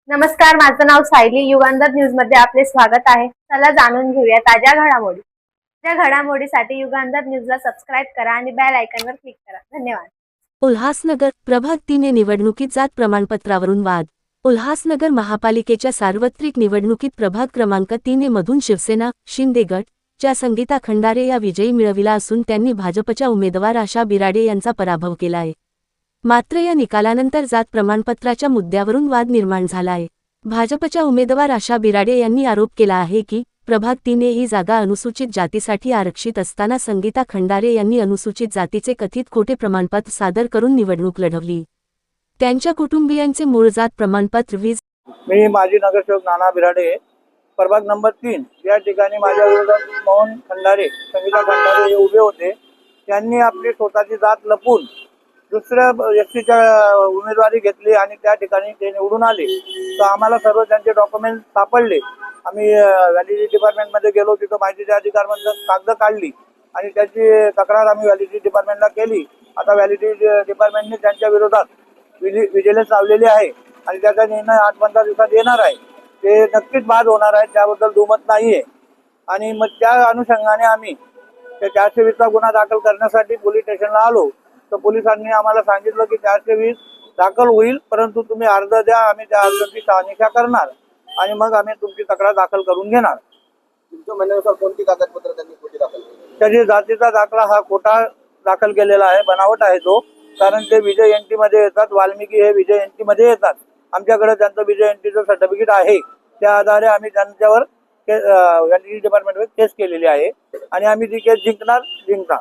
नमस्कार, माझं नाव सायली. युगांधर न्यूज मध्ये आपले स्वागत आहे. चला जाणून घेऊया ताज्या घडामोडी. त्या घडामोडीसाठी युगांधर न्यूजला सबस्क्राईब करा आणि बेल आयकॉनवर क्लिक करा. धन्यवाद. उल्हासनगर प्रभाग 3 निवडणुकीत जात प्रमाणपत्रावरून वाद. उल्हासनगर महापालिकेच्या सार्वत्रिक निवडणुकीत प्रभाग क्रमांक 3 मधून शिवसेना शिंदे गट च्या संगीता खंडारे या विजयी मिळविला असून त्यांनी भाजपच्या उमेदवार आशा बिराडे यांचा पराभव केला आहे. मात्र या निकालानंतर जात प्रमाणपत्राच्या मुद्द्यावरून वाद निर्माण झाला आहे. भाजपच्या उमेदवार आशा बिराडे यांनी आरोप केला आहे की प्रभाग 3 ही जागा अनुसूचित जातीसाठी आरक्षित असताना संगीता खंडारे यांनी अनुसूचित जातीचे कथित खोटे प्रमाणपत्र सादर करून निवडणूक लढवली. त्यांच्या कुटुंबियांचे मूळ जात प्रमाणपत्र वीज. मी माजी नगरसेवक नाना बिराडे, प्रभाग नंबर 3 या ठिकाणी माझ्या विरोधात मोहन खंडारे, संगीता खंडारे हे उभे होते. त्यांनी आपली स्वतःची जात लपवून दुसऱ्या व्यक्तीच्या उमेदवारी घेतली आणि त्या ठिकाणी ते निवडून आले. तर आम्हाला सर्व त्यांचे डॉक्युमेंट सापडले. आम्ही व्हॅलिडिटी डिपार्टमेंटमध्ये गेलो, तिथं माहितीचे अधिकारमधून कागद काढली आणि त्याची तक्रार आम्ही व्हॅलिडिटी डिपार्टमेंटला केली. आता व्हॅलिडिटी डिपार्टमेंटने त्यांच्या विरोधात विजिलन्स लावलेली आहे आणि त्याचा निर्णय 8-15 दिवसात येणार आहे. ते नक्कीच बाद होणार आहे, त्याबद्दल दुमत नाही आहे. आणि मग त्या अनुषंगाने आम्ही त्या 420चा गुन्हा दाखल करण्यासाठी पोलीस स्टेशनला आलो. तर पोलिसांनी आम्हाला सांगितलं की 420 दाखल होईल, परंतु तुम्ही अर्ज द्या, आम्ही त्या अर्जाची शहानिशा करणार आणि मग आम्ही तुमची तक्रार दाखल करून घेणार. तुमच्या म्हणण्यानुसार कोणती कागदपत्र त्यांनी खोटी दाखल केली? त्याची जातीचा दाखला हा खोटा दाखल केलेला आहे, बनावट आहे तो. कारण ते विजय एनटी मध्ये येतात, वाल्मिकी हे विजय एनटी मध्ये येतात. आमच्याकडे त्यांचं विजय एनटीचं सर्टिफिकेट आहे. त्या आधारे आम्ही त्यांच्यावर व्हॅलिडिटी डिपार्टमेंटवर केस केलेली आहे आणि आम्ही ती केस जिंकणार.